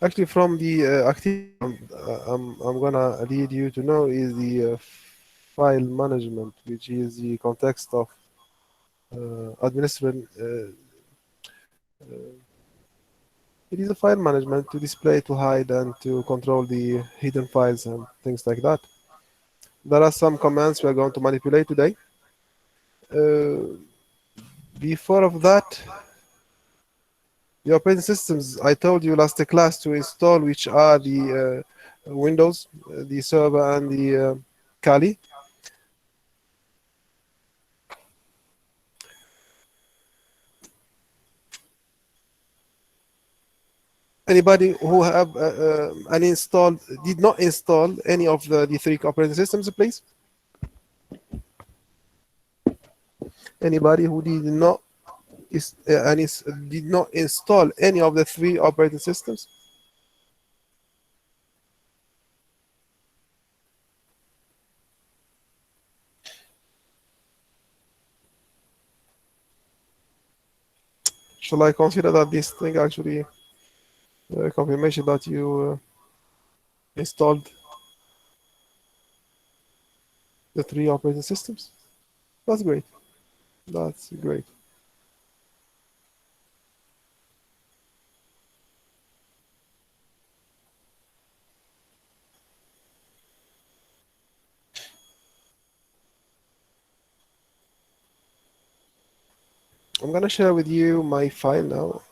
Actually, from the activity I'm gonna lead you to know is the file management, which is the context of administering. It is a file management to display, to hide, and to control the hidden files and things like that. There are some commands we are going to manipulate today. Before of that, the operating systems I told you last class to install, which are the Windows, the server, and the Kali. Anybody who have uninstalled, did not install any of the three operating systems, please? Anybody who did not did not install any of the three operating systems? Shall I consider that this thing actually confirmation that you installed the three operating systems? That's great. That's great. I'm gonna share with you my file now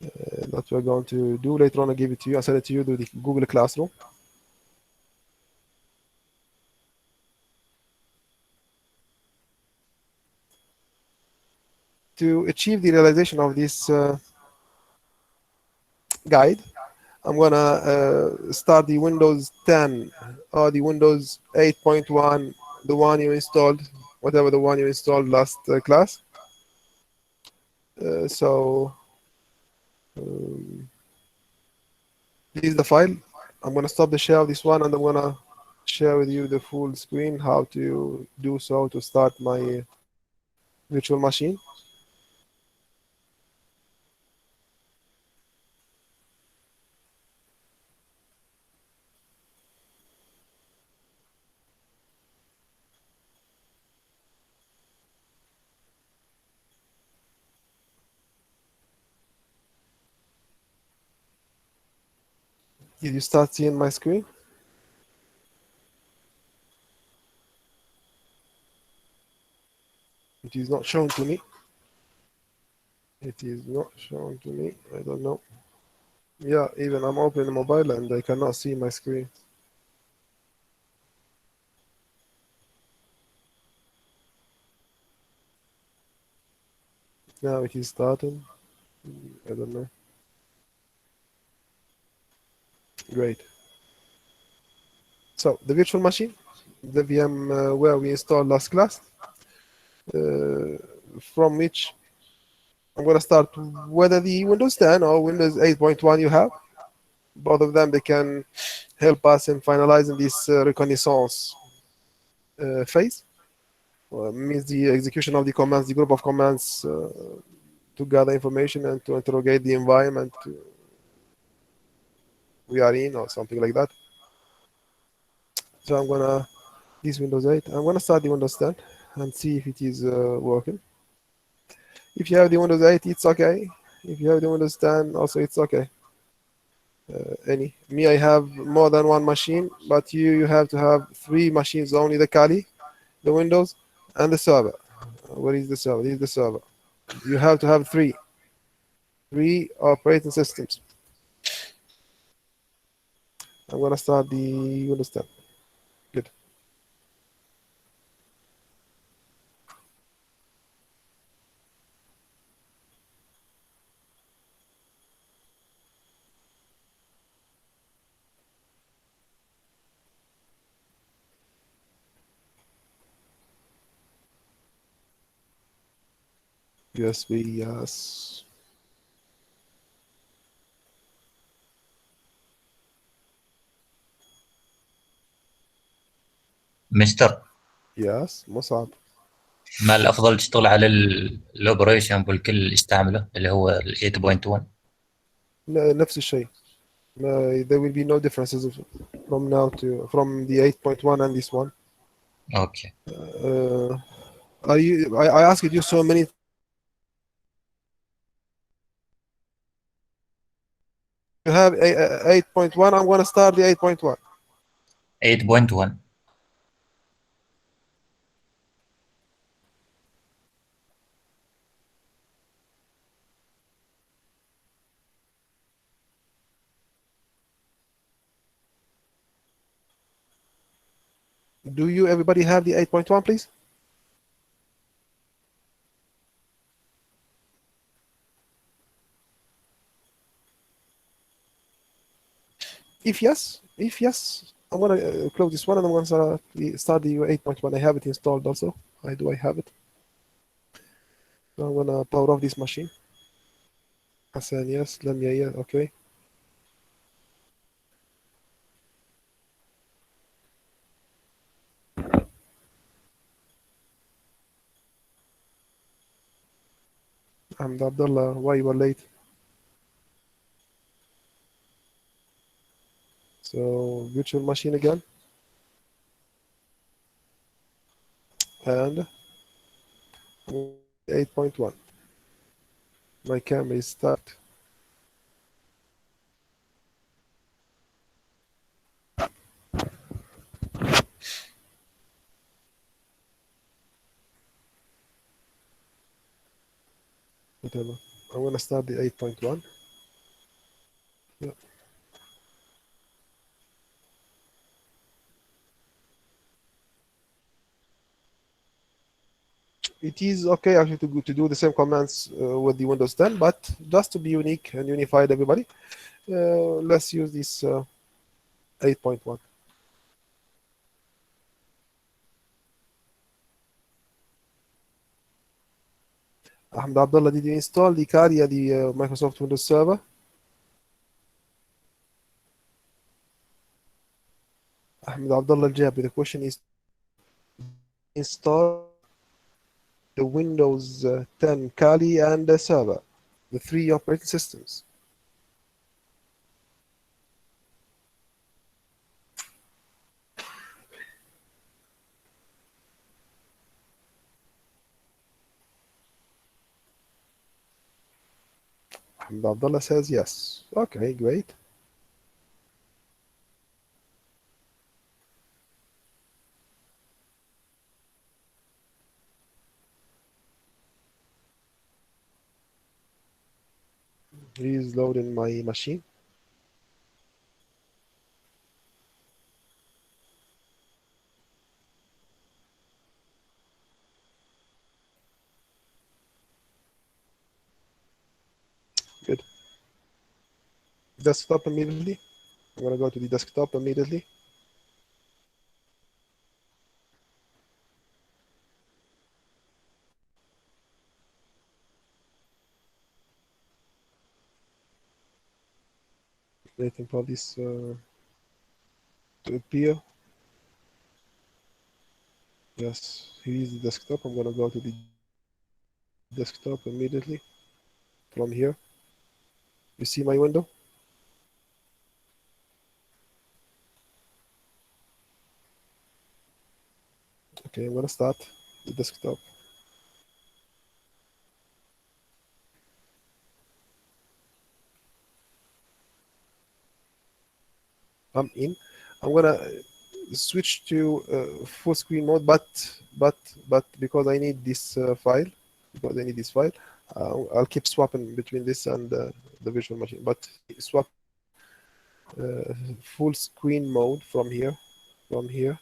that we're going to do later on. I'll give it to you. I'll send it to you to the Google Classroom. To achieve the realization of this guide, I'm gonna start the Windows 10 or the Windows 8.1, the one you installed, whatever the one you installed last class. So this is the file. I'm gonna stop the share of this one, and I'm gonna share with you the full screen how to do so to start my virtual machine. Did you start seeing my screen? It is not shown to me. It is not shown to me. I don't know. Yeah, even I'm opening the mobile and I cannot see my screen. Now it is starting. I don't know. Great. So the virtual machine, the VM where we installed last class, from which I'm going to start whether the Windows 10 or Windows 8.1 you have. Both of them, they can help us in finalizing this reconnaissance phase. Means the execution of the commands, the group of commands to gather information and to interrogate the environment we are in or something like that. So I'm gonna, this Windows 8, I'm gonna start the Windows 10 and see if it is working. If you have the Windows 8, it's okay. If you have the Windows 10, also it's okay. Me, I have more than one machine, but you have to have three machines only: the Kali, the Windows, and the server. Where is the server? This is the server. You have to have three operating systems. I'm gonna start the Windows 10. Good. USB, yes. مستر Yes, مصعب. ما الافضل تشتغل على الاوبريشن بالكل اللي يستعمله اللي هو ال 8.1 نفس الشيء. There will be no differences from now to from the 8.1 and this one. Okay. Uh, are you? I asked you so many times. You have 8.1. I'm gonna start the 8.1. 8.1. Do you everybody have the 8.1, please? If yes, I'm gonna close this one and I'm gonna start the 8.1. I have it installed also. I have it. So I'm gonna power off this machine. Hassan, yes. Lamia, yeah. Okay. And Abdullah, why you were late? So virtual machine again, and 8.1. My camera is start. Whatever. I'm gonna start the 8.1. Yeah. It is okay actually to do the same commands with the Windows 10, but just to be unique and unified, everybody, let's use this 8.1. Ahmed Abdullah, did you install the Caria, the Microsoft Windows Server? Ahmed Abdullah Jabi, the question is install the Windows 10 Kali and the server, the three operating systems. Ahmed Abdullah says yes. Okay, great. He's loading my machine. Good. Desktop immediately. I'm gonna go to the desktop immediately. Waiting for this to appear. Yes, here is the desktop. I'm gonna go to the desktop immediately from here. You see my window? Okay, I'm gonna start the desktop. I'm in. I'm gonna switch to full screen mode, but because I need this file, I'll keep swapping between this and the virtual machine. But swap full screen mode from here, from here,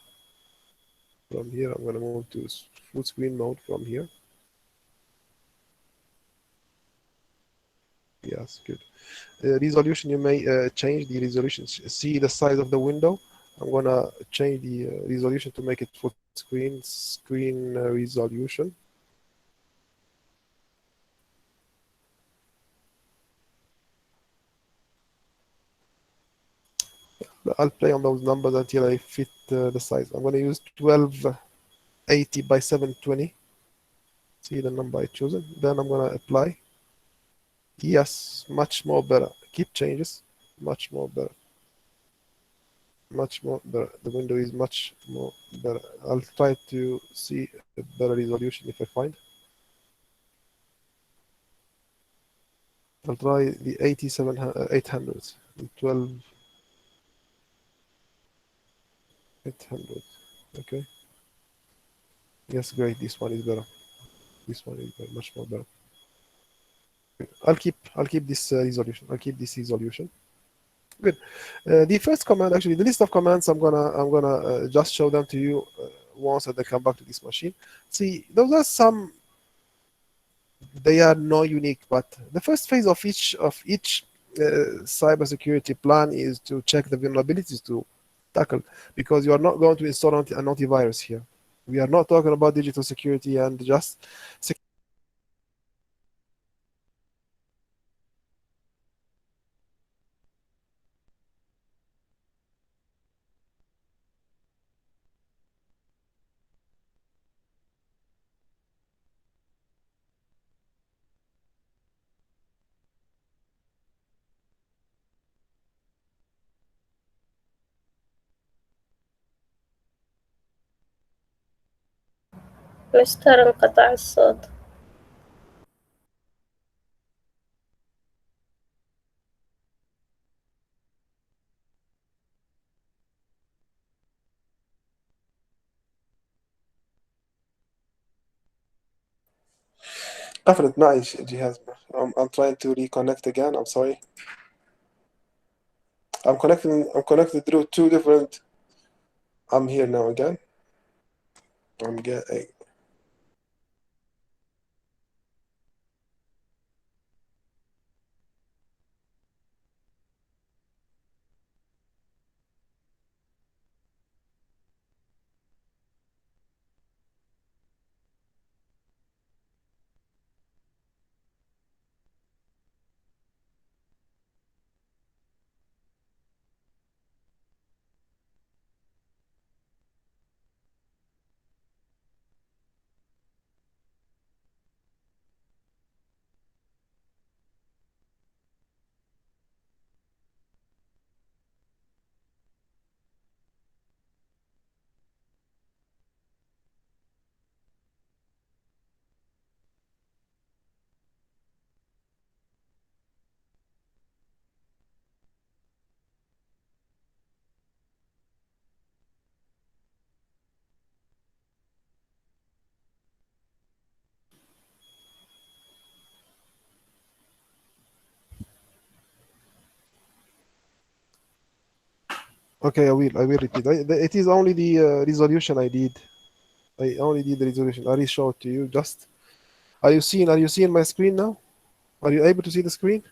from here. I'm gonna move to full screen mode from here. Yes, good. Resolution, you may change the resolution. See the size of the window. I'm gonna change the resolution to make it full screen resolution. I'll play on those numbers until I fit the size. I'm gonna use 1280 by 720. See the number I chosen. Then I'm gonna apply. Yes, much more better. keep changes, much more better, much more better. The window is much more better. I'll try to see a better resolution if I find. I'll try the 87 800, the 12 800. Okay. Yes, great. This one is better. This one is much more better. I'll keep this resolution. I'll keep this resolution. Good. The first command, actually, the list of commands, I'm gonna just show them to you once I come back to this machine. See, those are some. They are not unique, but the first phase of each cybersecurity plan is to check the vulnerabilities to tackle, because you are not going to install an antivirus here. We are not talking about digital security and just مستر انقطع الصوت. قفلت معي الجهاز. I'm trying to reconnect again. I'm sorry. I'm connected through two different. I'm here now again. I'm getting. Okay, I will repeat. It is only the resolution I did. I only did the resolution. I will show it to you. Just are you seeing my screen now? Are you able to see the screen?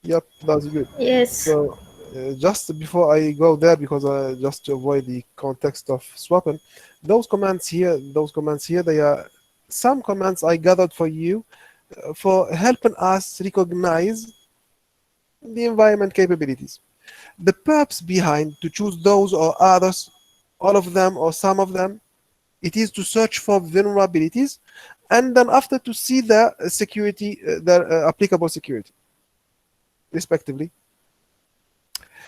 Yep, that's good. Yes. So just before I go there, because just to avoid the context of swapping, those commands here, they are some commands I gathered for you for helping us recognize the environment capabilities. The purpose behind to choose those or others, all of them or some of them, it is to search for vulnerabilities, and then after to see the security, their applicable security, respectively.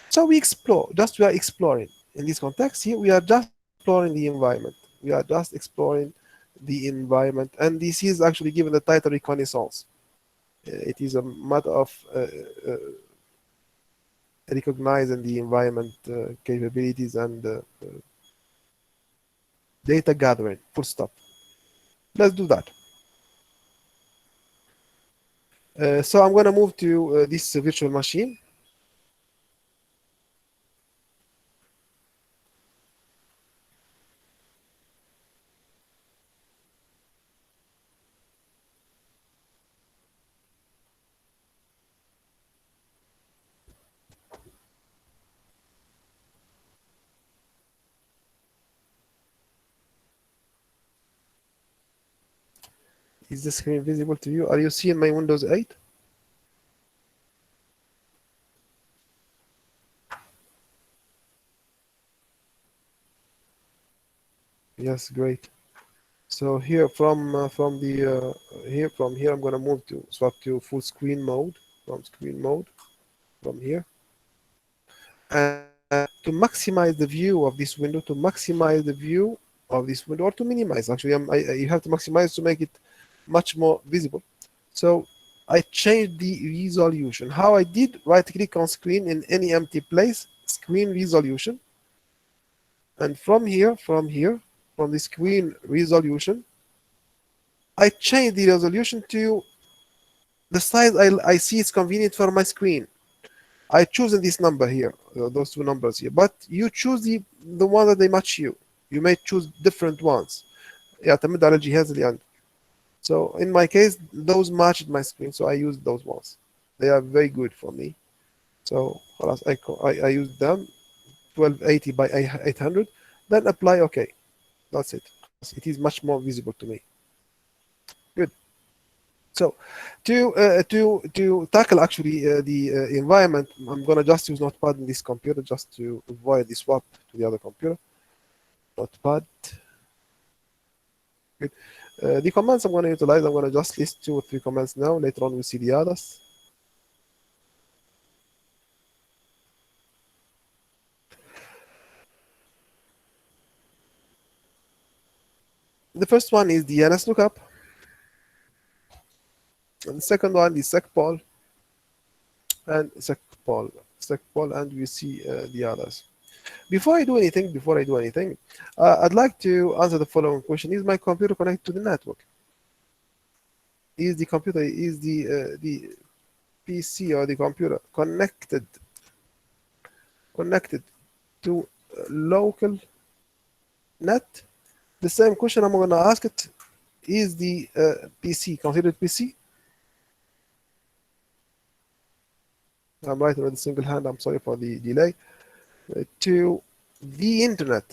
So we are exploring. In this context here, we are just exploring the environment. We are just exploring the environment, and this is actually given the title reconnaissance. It is a matter of recognizing the environment capabilities and data gathering. Full stop. Let's do that. So I'm going to move to this virtual machine. Is the screen visible to you? Are you seeing my Windows 8? Yes, great. So here from here I'm gonna move to swap to full screen mode from screen mode from here, and to maximize the view of this window, to maximize the view of this window, or to minimize actually, you have to maximize to make it much more visible. So I changed the resolution. How I did: right click on screen in any empty place, screen resolution, and from the screen resolution, I changed the resolution to the size I see is convenient for my screen. I choose this number here, those two numbers here, but you choose the one that they match you. You may choose different ones. يعتمد على الجهاز اللي عندك. So in my case, those matched my screen, so I used those ones. They are very good for me. So خلاص, I used them, 1280 by 800, then apply OK. That's it. It is much more visible to me. Good. So to tackle actually the environment, I'm gonna just use Notepad in this computer just to avoid the swap to the other computer. Notepad. Good. The commands I'm gonna utilize, I'm gonna just list 2 or 3 commands now. Later on we'll see the others. The first one is the DNS lookup, and the second one is secpol, and and we see the others. Before I do anything, I'd like to answer the following question: is my computer connected to the network? Is the PC or the computer connected to local net? The same question I'm going to ask it: is the PC considered PC? I'm writing with a single hand. I'm sorry for the delay. To the internet.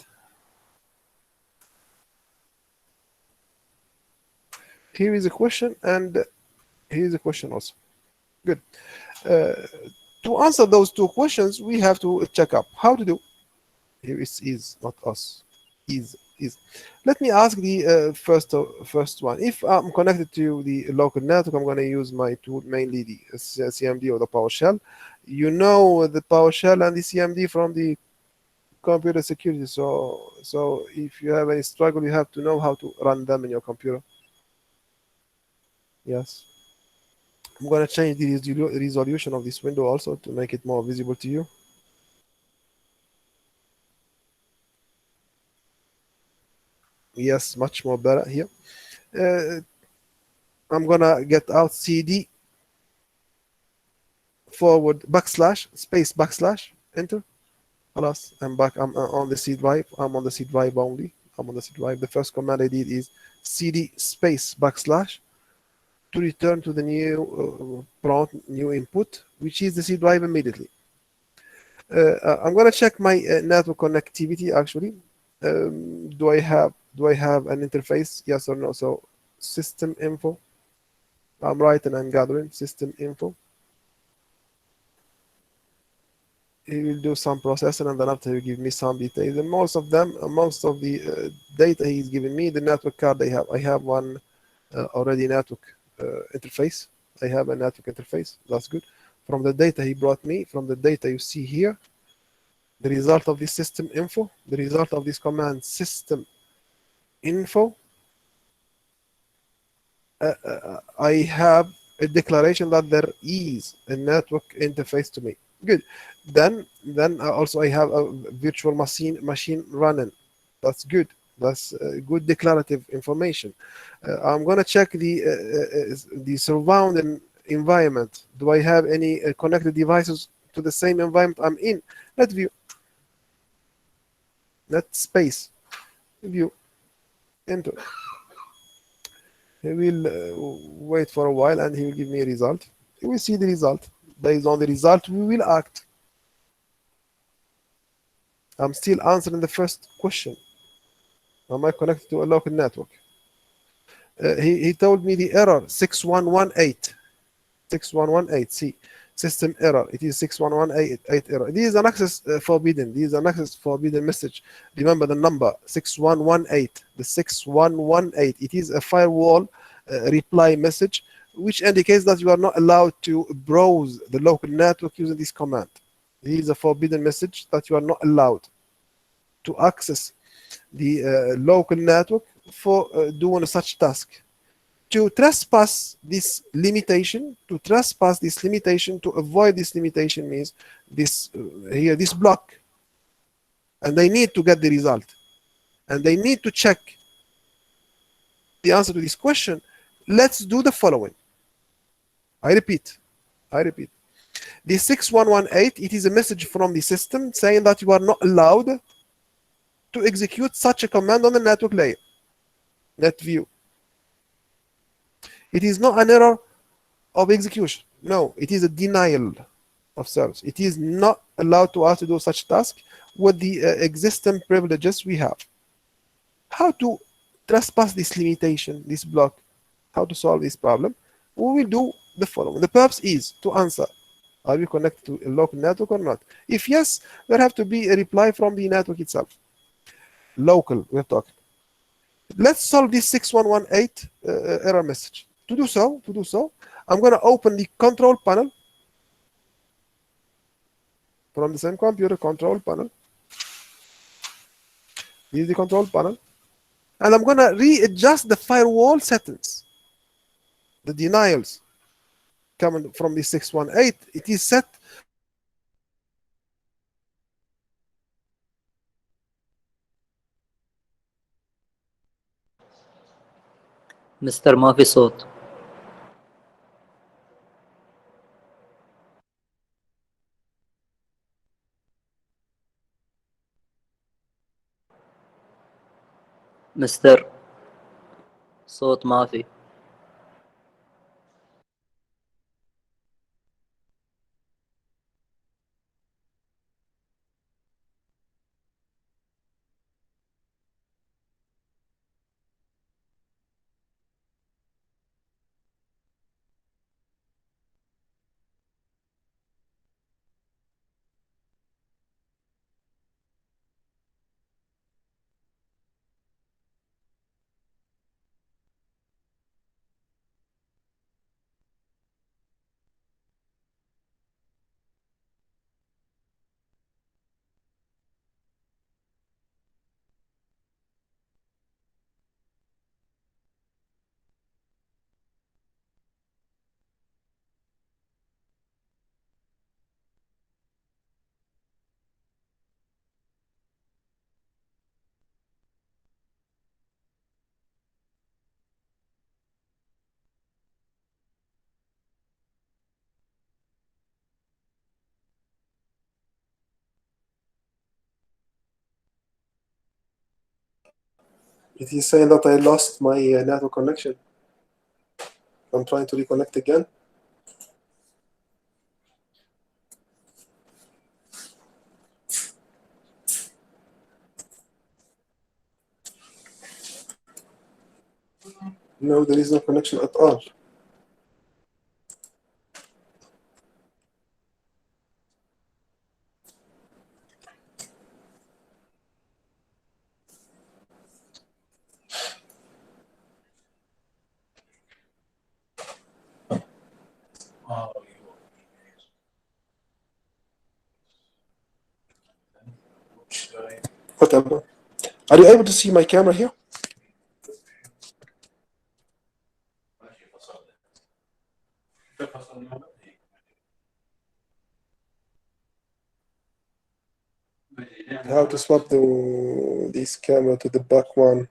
Here is a question, and here is a question also. Good. To answer those 2 questions, we have to check up how to do. Here is not us. Is. Let me ask the first one. If I'm connected to the local network, I'm going to use my tool, mainly the CMD or the PowerShell. You know the PowerShell and the CMD from the computer security. So if you have any struggle, you have to know how to run them in your computer. Yes. I'm going to change the resolution of this window also to make it more visible to you. Yes, much more better here. I'm gonna get out CD forward space enter. Alas, I'm back. I'm on the C drive. I'm on the C drive only. I'm on the C drive. The first command I did is CD space / to return to the new prompt, new input, which is the C drive immediately. I'm gonna check my network connectivity actually. Do I have an interface? Yes or no? So system info. I'm writing and gathering system info. He will do some processing, and then after he will give me some details. And most of the data he's giving me, the network card I have one already network interface. I have a network interface. That's good. From the data he brought me, from the data you see here, the result of this system info, the result of this command system info, I have a declaration that there is a network interface to me. Good. Then also I have a virtual machine running. That's good. That's good declarative information. I'm gonna check the surrounding environment. Do I have any connected devices to the same environment I'm in? Net view. Net space. View. Enter. He will wait for a while, and he will give me a result. You will see the result. Based on the result, we will act. I'm still answering the first question. Am I connected to a local network? He told me the error 6118. 6118. See, system error. It is 61188 error. This is an access forbidden. This is an access forbidden message. Remember the number 6118. The 6118. It is a firewall reply message which indicates that you are not allowed to browse the local network using this command. This is a forbidden message that you are not allowed to access the local network for doing such task. To trespass this limitation, to avoid this limitation means this here, this block, and they need to get the result, and they need to check the answer to this question. Let's do the following. I repeat, the 6118, it is a message from the system saying that you are not allowed to execute such a command on the network layer, net view. It is not an error of execution. No, it is a denial of service. It is not allowed to us to do such task with the existing privileges we have. How to trespass this limitation, this block? How to solve this problem? We will do the following. The purpose is to answer, are we connected to a local network or not? If yes, there have to be a reply from the network itself. Local, we're talking. Let's solve this 6118 error message. To do so, I'm going to open the control panel from the same computer, control panel. This is the control panel. And I'm going to readjust the firewall settings. The denials coming from the 618, it is set مستر ما في صوت. مستر صوت ما في. It is saying that I lost my network connection. I'm trying to reconnect again. No, there is no connection at all. Whatever. Are you able to see my camera here? How to swap this camera to the back one?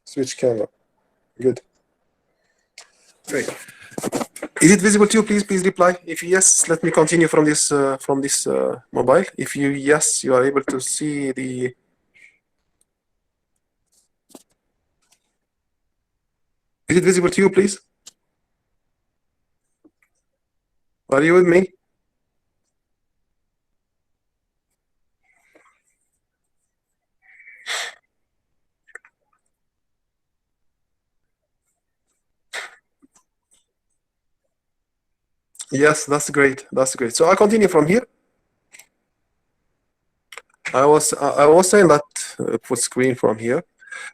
Switch camera. Good. Great. Is it visible to you? Please reply. If yes, let me continue from this mobile. If yes, you are able to see the. Is it visible to you, please? Are you with me? Yes, that's great. That's great. So I continue from here. I was saying that put screen from here.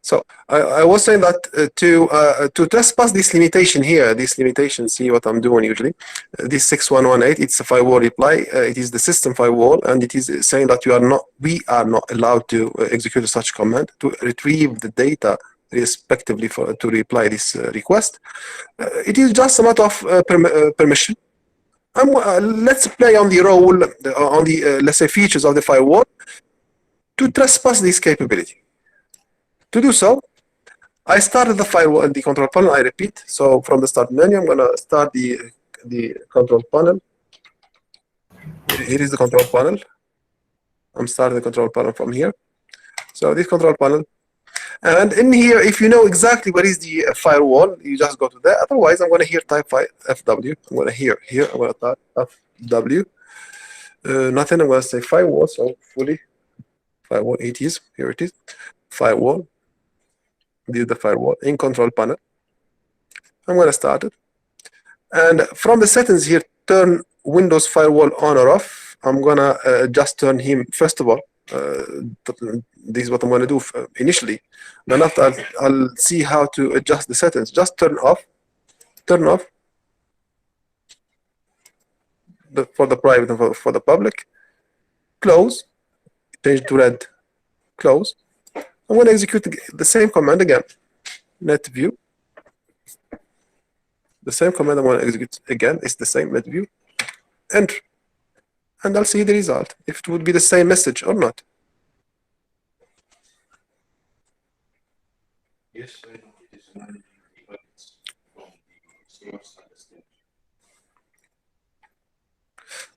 So I was saying that to trespass this limitation here, this limitation, see what I'm doing usually. This 6118, it's a firewall reply. It is the system firewall, and it is saying that we are not allowed to execute such command to retrieve the data respectively to reply this request. It is just a matter of permission. Let's play on the role, on the let's say features of the firewall to trespass this capability. To do so, I started the firewall and the control panel. I repeat. So from the start menu, I'm gonna start the control panel. Here is the control panel. I'm starting the control panel from here. So this control panel, and in here, if you know exactly where is the firewall, you just go to there. Otherwise, I'm gonna here type FW. I'm gonna here. I'm gonna type FW. Nothing. I'm gonna say firewall. So fully firewall. It is here. It is firewall. This is the firewall in control panel. I'm going to start it. And from the settings here, turn Windows firewall on or off. I'm going to just turn him, first of all. This is what I'm going to do initially. Then after, I'll see how to adjust the settings. Just turn off. Turn off for the private and for the public. Close. Change to red. Close. I'm going to execute the same command again. Net view. The same command I'm going to execute again. It's the same net view. Enter. And I'll see the result, if it would be the same message or not. Yes, I know it is an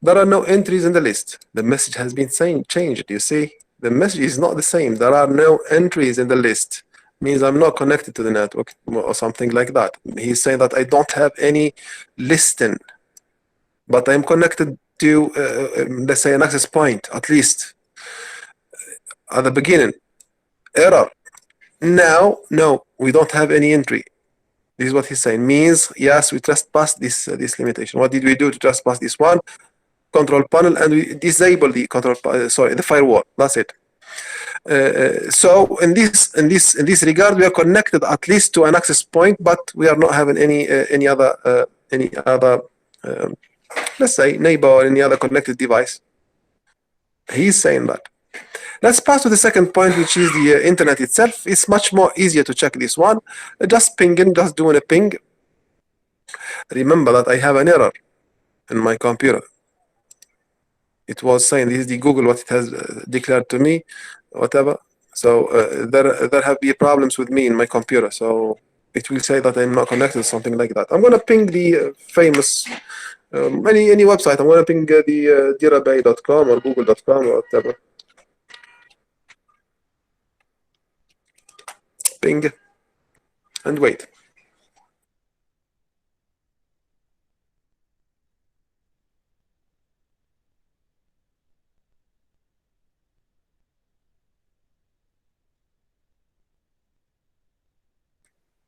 There are no entries in the list. The message has been changed. You see, the message is not the same. There are no entries in the list. Means I'm not connected to the network or something like that. He's saying that I don't have any listing, but I'm connected to, let's say, an access point, at least at the beginning. Error. Now, no, we don't have any entry. This is what he's saying. Means, yes, we trespassed this limitation. What did we do to trespass this one? Control panel, and we disable the the firewall. That's it. So in this regard, we are connected at least to an access point, but we are not having any other let's say neighbor or any other connected device. He's saying that. Let's pass to the second point, which is the internet itself. It's much more easier to check this one. Just pinging, just doing a ping. Remember that I have an error in my computer. It was saying this is the Google what it has declared to me, whatever. So there have been problems with me in my computer. So it will say that I'm not connected, something like that. I'm going to ping the famous any website. I'm going to ping the dirabay.com or google.com or whatever. Ping and wait.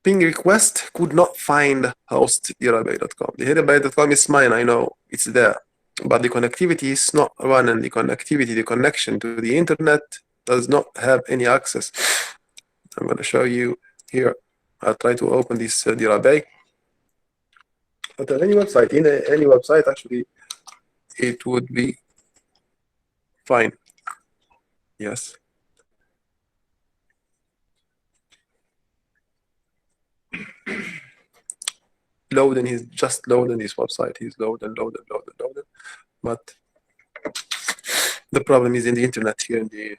Ping request could not find host dirabay.com. The dirabay.com is mine, I know it's there, but the connectivity is not running. The connection to the internet does not have any access. I'm going to show you here. I'll try to open this dirabay. But on any website, in any website, actually, it would be fine. Yes. Loading, he's just loading this website. He's loading. But the problem is in the internet here in the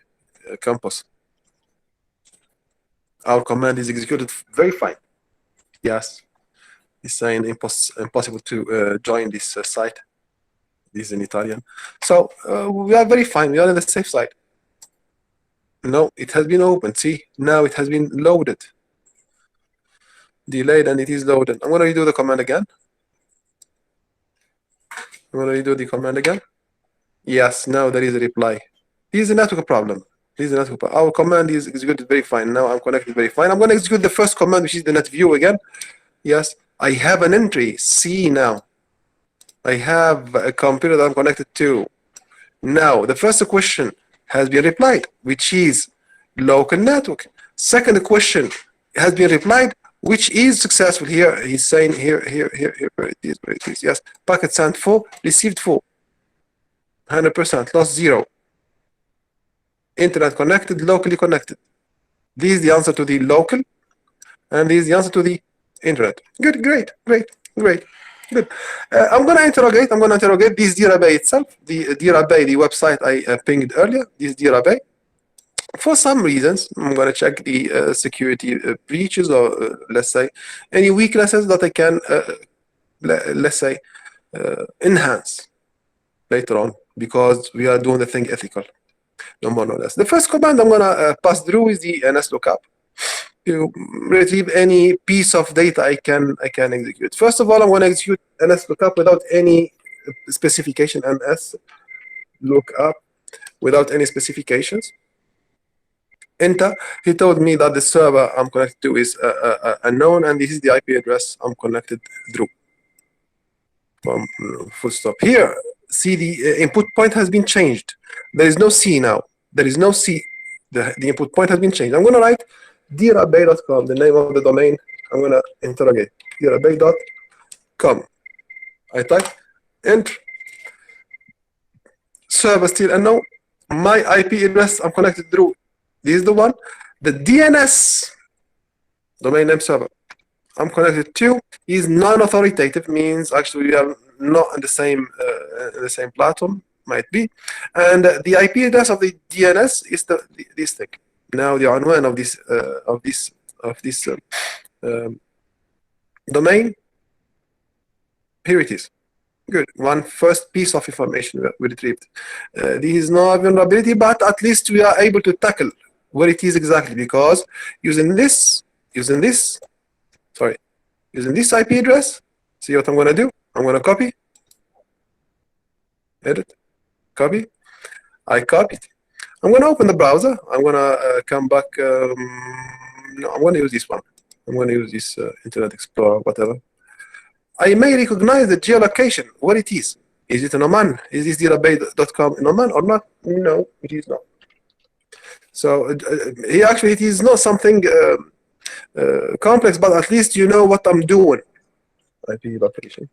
campus. Our command is executed very fine. Yes. It's saying impossible to join this site. This is in Italian. So we are very fine. We are on the safe side. No, it has been opened. See, now it has been loaded. Delayed, and it is loaded. I'm going to redo the command again. Yes, now there is a reply. This is a network problem. Our command is executed very fine. Now I'm connected very fine. I'm going to execute the first command, which is the net view again. Yes, I have an entry. See now. I have a computer that I'm connected to. Now, the first question has been replied, which is local network. Second question has been replied, which is successful. Here, he's saying here where it is. Yes, packet sent 4, received 4. 100%, lost 0. Internet connected, locally connected. This is the answer to the local, and this is the answer to the internet. Good, great. Good. I'm going to interrogate this DRABay itself, the DRABay, the website I pinged earlier, this DRABay. For some reasons, I'm going to check the security breaches or, let's say, any weaknesses that I can, let's say, enhance later on, because we are doing the thing ethical, no more, no less. The first command I'm going to pass through is the NS lookup to retrieve any piece of data I can execute. First of all, I'm going to execute NS lookup without any specification. NS lookup without any specifications. Enter. He told me that the server I'm connected to is unknown, and this is the IP address I'm connected through. Full stop. Here, see the input point has been changed. There is no C now. There is no C. The input point has been changed. I'm going to write drabay.com, the name of the domain. I'm going to interrogate drabay.com. I type enter. Server still unknown. My IP address I'm connected through. This is the one. The DNS, domain name server, I'm connected to is non-authoritative, means actually we are not in the same platform, might be. And the IP address of the DNS is this thing. Now the unwan of this domain, here it is. Good. One first piece of information we retrieved. This is not a vulnerability, but at least we are able to tackle where it is exactly, because using this IP address, see what I'm going to do? I'm going to copy, edit, copy. I copied. I'm going to open the browser. I'm going to come back. No, I'm going to use this one. I'm going to use this Internet Explorer, whatever. I may recognize the geolocation, where it is. Is it in Oman? Is this drabay.com in Oman or not? No, it is not. So actually, it is not something complex, but at least you know what I'm doing. IP location.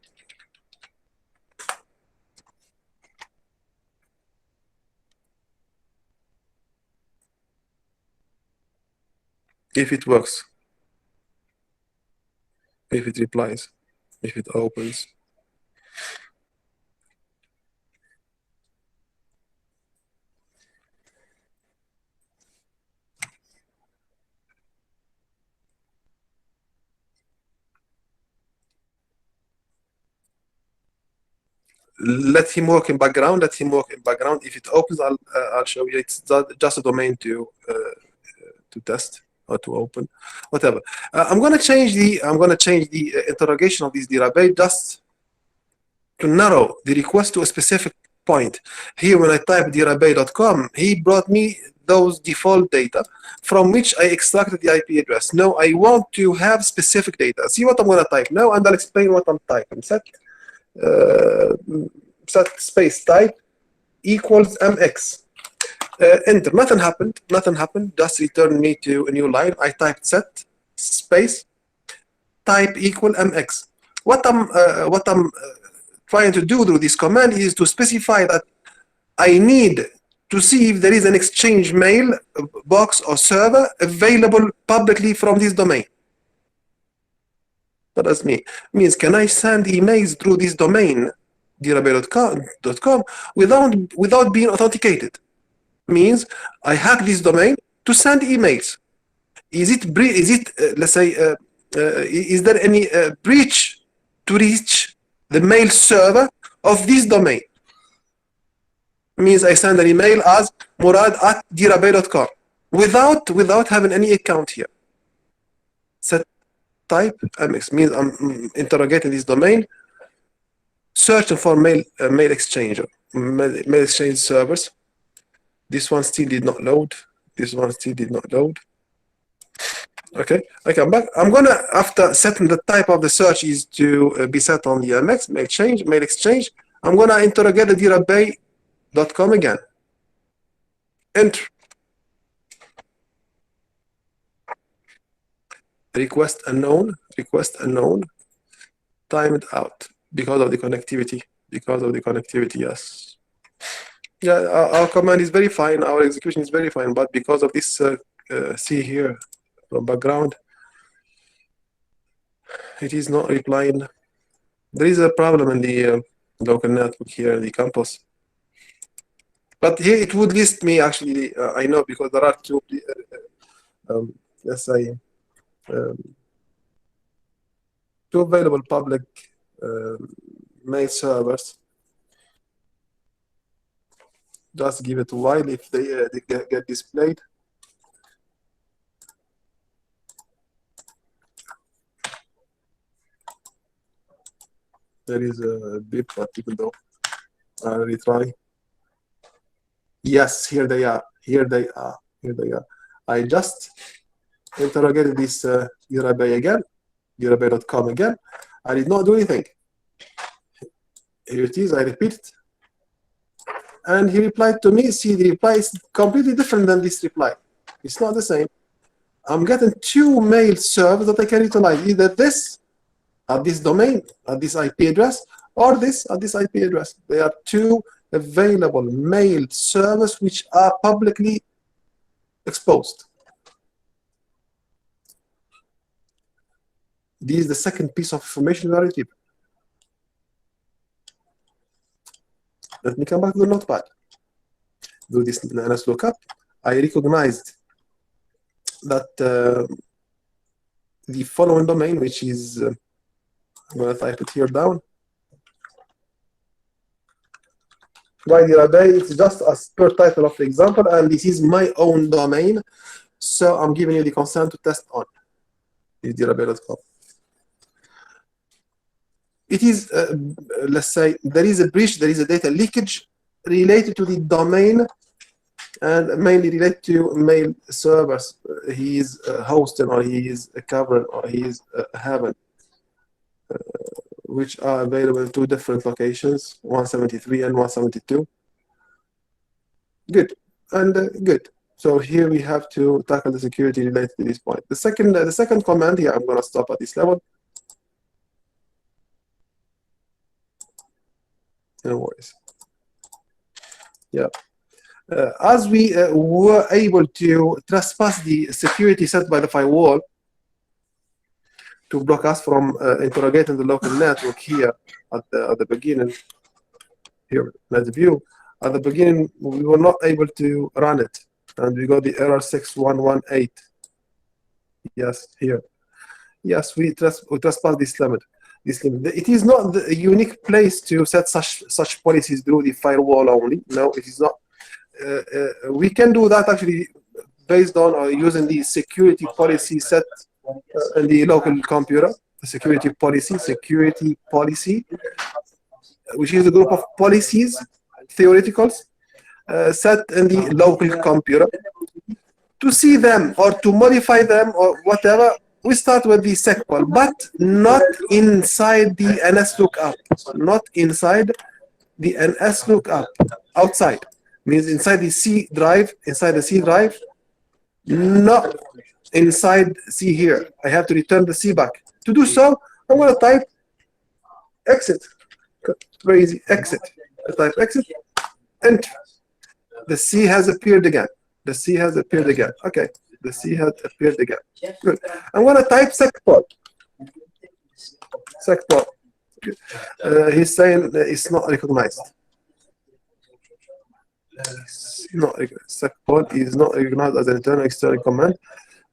If it works, if it replies, if it opens. Let him work in background. Let him work in background. If it opens, I'll show you. It's just a domain to test or to open, whatever. I'm going to change the interrogation of this DRABay just to narrow the request to a specific point. Here, when I type drabay.com, he brought me those default data from which I extracted the IP address. Now I want to have specific data. See what I'm going to type now, and I'll explain what I'm typing. Set space type equals mx. Enter. Nothing happened. Just returned me to a new line. I typed set space type equal mx. What I'm trying to do through this command is to specify that I need to see if there is an exchange mail box or server available publicly from this domain. What does mean? Means, can I send emails through this domain, drabay.com, without being authenticated? Means I hack this domain to send emails. Is there any breach to reach the mail server of this domain? Means I send an email as murad@drabay.com without having any account here. Set type mx means I'm interrogating this domain, searching for mail exchange servers. This one still did not load. This one still did not load. Okay, I come back. I'm gonna, after setting the type of the search is to be set on the MX, mail exchange. I'm gonna interrogate the dirabay.com again. Enter. Request unknown, timed out because of the connectivity, yes. Yeah, our command is very fine, our execution is very fine, but because of this, see here, from background, it is not replying. There is a problem in the local network here in the campus. But here it would list me actually, I know, because there are two, let's say, two available public mail servers. Just give it a while if they get displayed. There is a bit, but even though I'll retry. Yes, here they are. I just interrogated this Dirabay again, dirabay.com again. I did not do anything. Here it is, I repeat it. And he replied to me. See, the reply is completely different than this reply. It's not the same. I'm getting two mail servers that I can utilize, either this at this domain, at this IP address, or this at this IP address. There are two available mail servers which are publicly exposed. This is the second piece of information we are receiving. Let me come back to the notepad. Do this NS lookup. I recognized that the following domain, which is, I'm going to type it here down. By Dirabay, it's just as per title of the example, and this is my own domain. So I'm giving you the consent to test on. Is dirabay.com. It is, let's say, there is a breach, there is a data leakage related to the domain and mainly related to mail servers he is hosting or he is covering or he is having, which are available in two different locations, 173 and 172. Good, and good. So here we have to tackle the security related to this point. The second command here, I'm going to stop at this level. No worries. Yeah. As we were able to trespass the security set by the firewall to block us from interrogating the local network here at the beginning, here, let's view. At the beginning, we were not able to run it, and we got the error 6118. Yes, here. Yes, we trespass this limit. It is not the unique place to set such policies through the firewall only. No, it is not. We can do that actually based on or using the security policy set in the local computer. The security policy, which is a group of policies, theoreticals, set in the local computer. To see them or to modify them or whatever, we start with the sequel, but not inside the NS lookup. Not inside the NS lookup. Outside. Means inside the C drive, not inside C here. I have to return the C back. To do so, I'm going to type exit. Very easy, exit. I type exit, enter. The C has appeared again. Okay, the C has appeared again. Good. I'm going to type secpol. He's saying it's not recognized. Secpol is not recognized as an internal external command,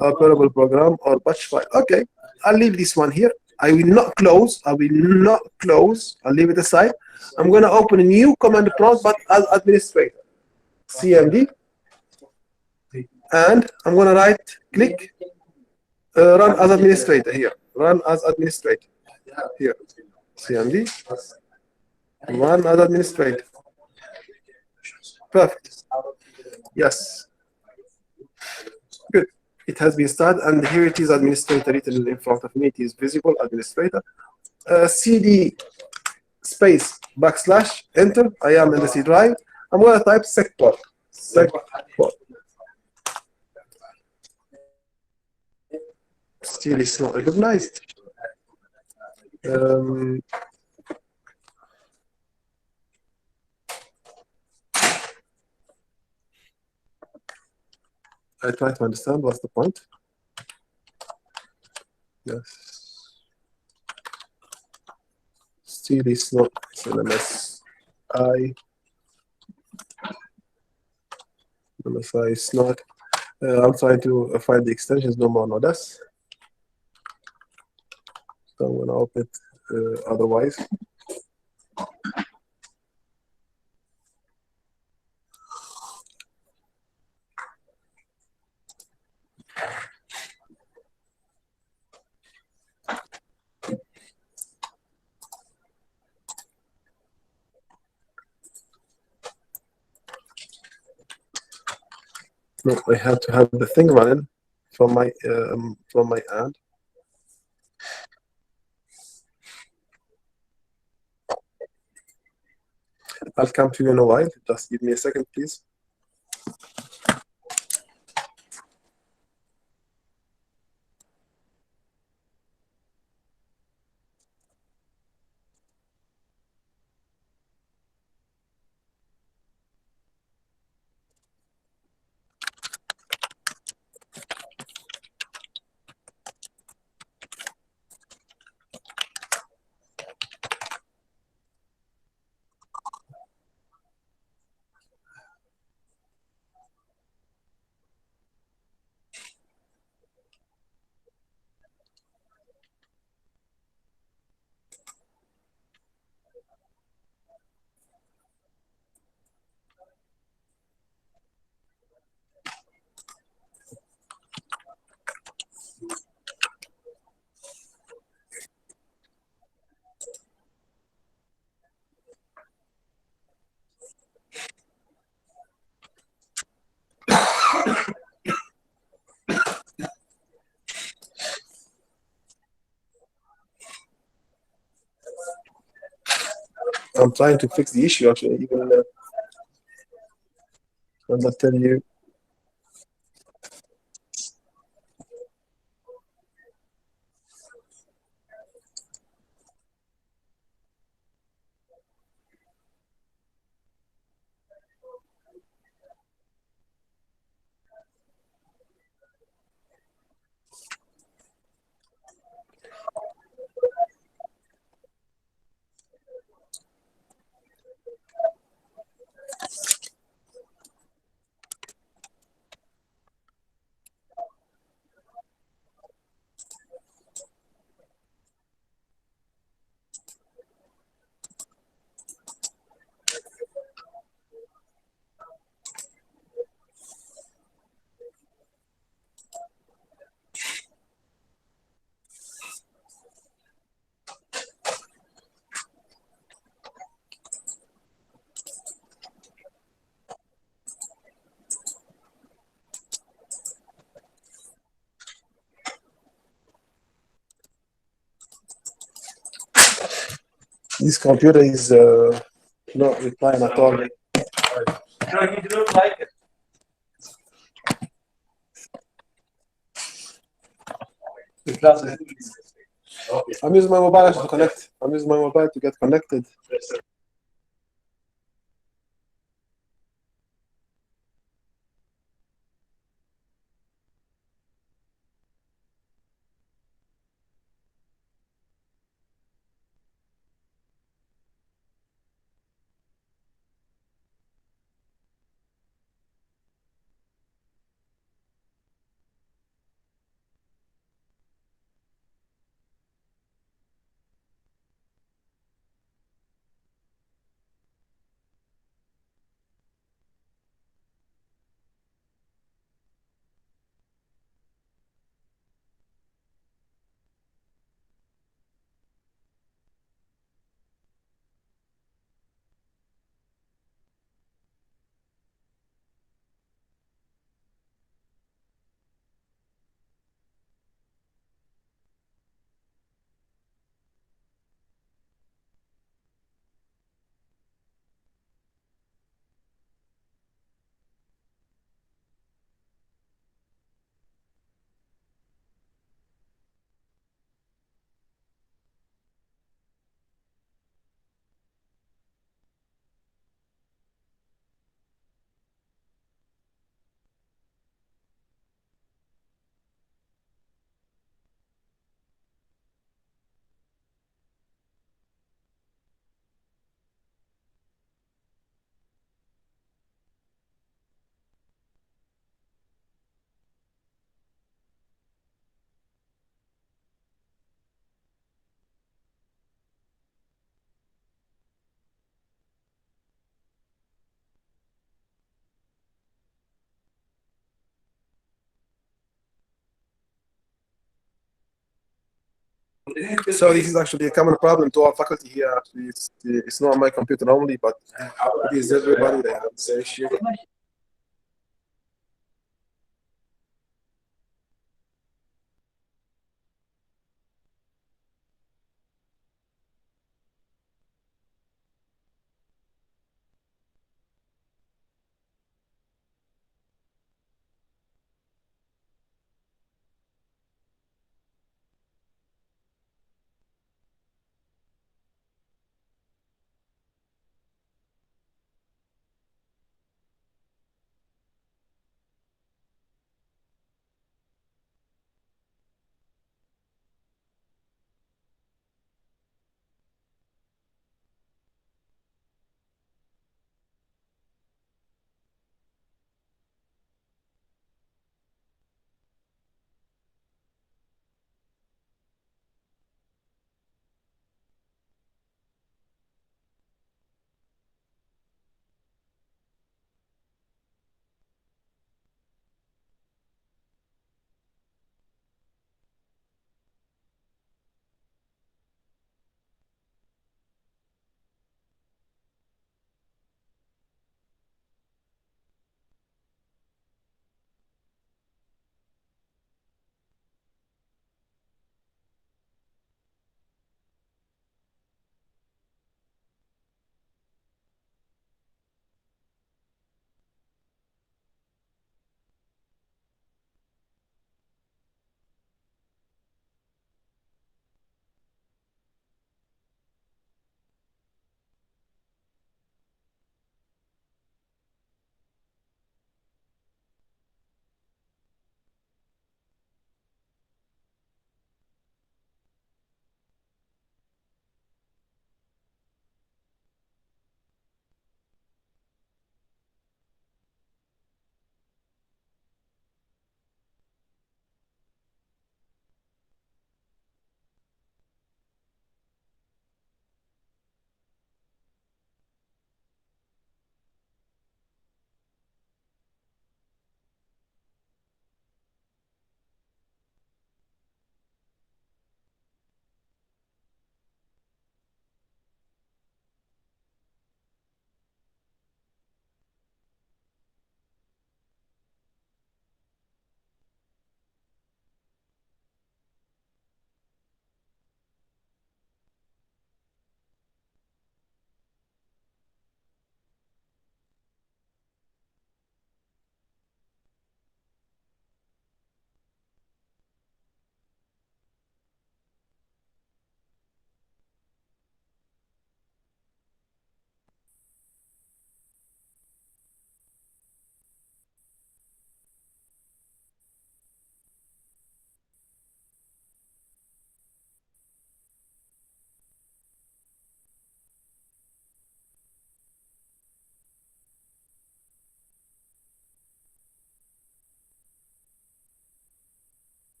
operable program, or batch file. Okay, I'll leave this one here. I will not close. I'll leave it aside. I'm going to open a new command prompt, but as administrator. CMD. And I'm going to right click, run as administrator here. Run as administrator. Here. CMD. Run as administrator. Perfect. Yes. Good. It has been started, and here it is, administrator written in front of me. It is visible, administrator. CD space backslash enter. I am in the C drive. I'm going to type secport. Secport. Still is not recognized. I try to understand what's the point. Yes. Still is not LMS. LMSI is not. I'm trying to find the extensions, no more, no less. So I'm going to open it otherwise. No, I have to have the thing running from my end. I'll come to you in a while. Just give me a second, please. I'm trying to fix the issue actually, even I'm not telling you. This computer is not replying at all. No, he didn't like it. Okay. I'm using my mobile to connect. I'm using my mobile to get connected. So this is actually a common problem to our faculty here. Actually, it's not on my computer only, but it is everybody that has the issue.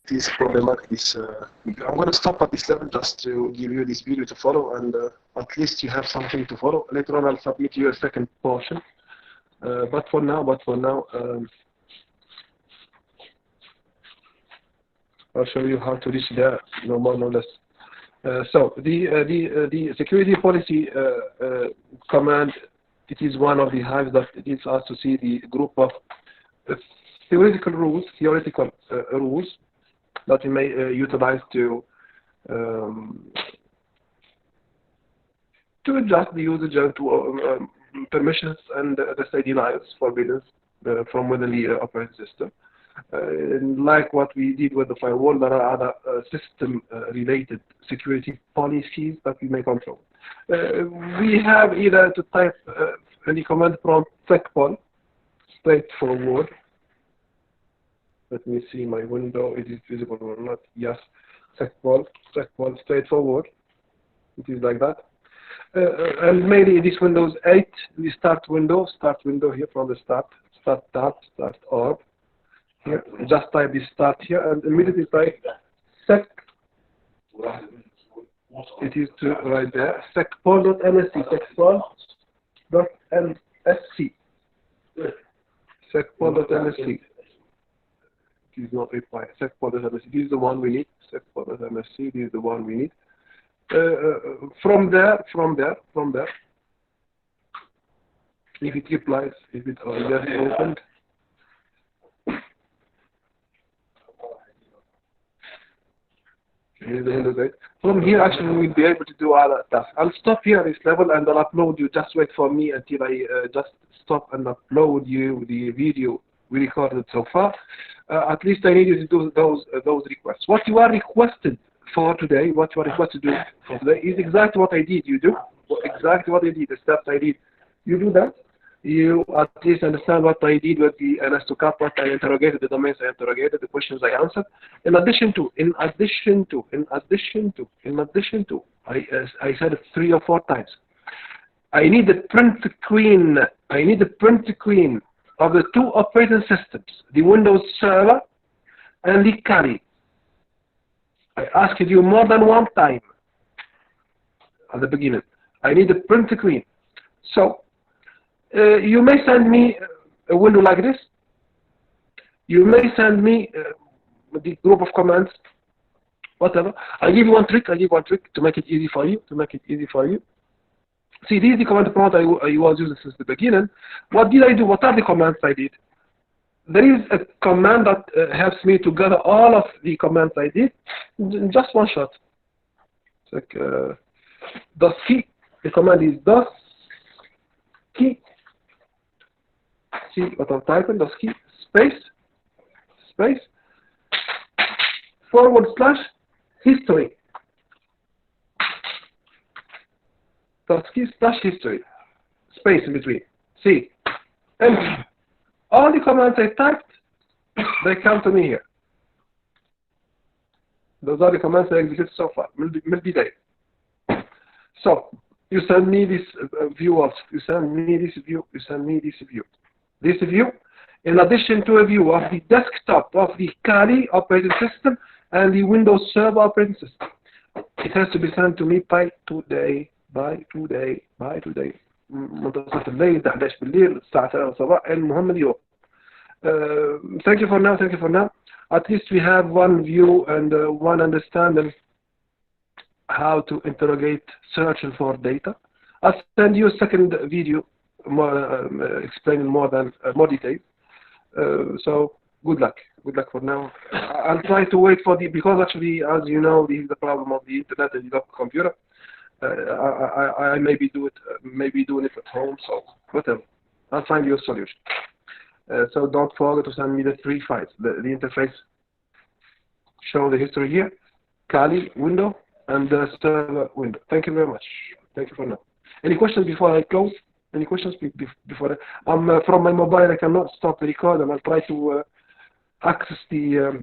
This problematic. I'm going to stop at this level just to give you this video to follow, and at least you have something to follow. Later on, I'll submit you a second portion. But for now, I'll show you how to reach there, no more, no less. So the security policy command, it is one of the hives that leads us to see the group of theoretical rules that we may utilize to adjust the usage and to permissions and the say denials forbidden from within the operating system. Like what we did with the firewall, there are other system-related security policies that we may control. We have either to type any command prompt checkpoint, straightforward. Let me see my window, is it visible or not? Yes. Secwall, straightforward. It is like that. And mainly this Windows 8, the start window here from the start tab, start org. Here, just type the start here and immediately type sec. It is right there. Secpol.msc. Secpol.msc. Secpol.msc. It is not required. Secpol.msc. This is the one we need. Secpol.msc. This is the one we need. From there, if it replies, if it already opened, here's the Windows 8. From here, actually, we'll be able to do all that stuff. I'll stop here at this level and I'll upload you. Just wait for me until I just stop and upload you the video we recorded so far. At least I need you to do those requests. What you are requested for today, what you are requested to do for today is exactly what I did. You do exactly what I did, the steps I did. You do that. You at least understand what I did with the NS2CAP, what I interrogated, the domains I interrogated, the questions I answered. In addition to, I said it 3 or 4 times. I need the print screen. I need the print screen of the 2 operating systems, the Windows Server and the Kali. I asked you more than 1 time at the beginning. I need the print screen. So you may send me a window like this. You may send me the group of commands, whatever. I'll give you one trick. To make it easy for you. See, this is the command prompt I was using since the beginning. What did I do? What are the commands I did? There is a command that helps me to gather all of the commands I did in just one shot. It's like dos key. The command is dos key. See what I'm typing? Dos key space / history. Dos key / history. Space in between. See. Enter. All the commands I typed, they come to me here. Those are the commands I executed so far. So you send me this view also. You send me this view. This view, in addition to a view of the desktop of the Kali operating system and the Windows Server operating system. It has to be sent to me by today. منتصف الليل 11 بالليل الساعة 3 صباح المهم اليوم. Thank you for now. At least we have one view and one understanding how to interrogate searching for data. I'll send you a second video explaining more details. So good luck for now. I'll try to wait for because actually, as you know, this is the problem of the internet and the computer. I may be doing it at home, so whatever. I'll find you a solution. So don't forget to send me the 3 files. The interface show the history here, Kali window, and the server window. Thank you very much. Thank you for now. Any questions before I close? Any questions before I'm from my mobile? I cannot stop the record, and I'll try to access the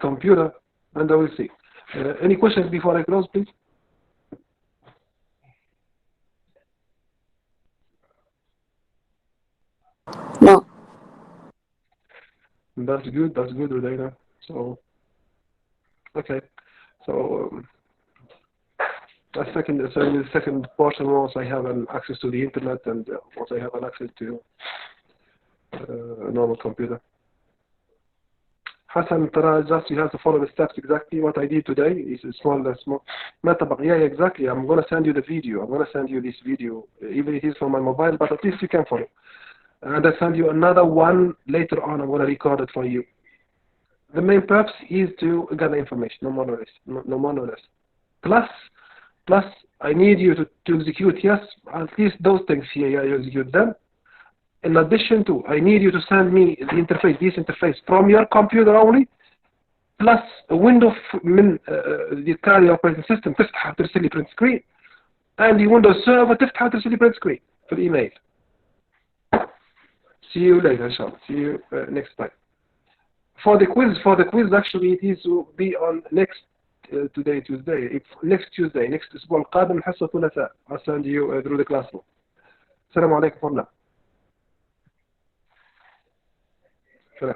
computer, and I will see. Any questions before I close, please? No. That's good, Rodina. So, okay. So, the second portion was I have an access to the internet, and once I have an access to a normal computer. Hassan, just you have to follow the steps exactly what I did today. It's small. Yeah, exactly. I'm going to send you the video. I'm going to send you this video, even if it is from my mobile, but at least you can follow. And I'll send you another one later on. I'm going to record it for you. The main purpose is to gather information, no more or less. Plus, I need you to execute, yes, at least those things here, yeah, you execute them. In addition to, I need you to send me the interface, this interface, from your computer only, plus a window من the Kali operating system تفتح وترسل لي print screen, and the Windows Server تفتح وترسل لي print screen في الإيميل. See you later, inshallah. See you next time. For the quiz, actually it is to be on next today Tuesday. It's next Tuesday, next الأسبوع القادم الحصة الثلاثاء. I'll send you through the classroom. السلام عليكم ورحمة الله. سلام.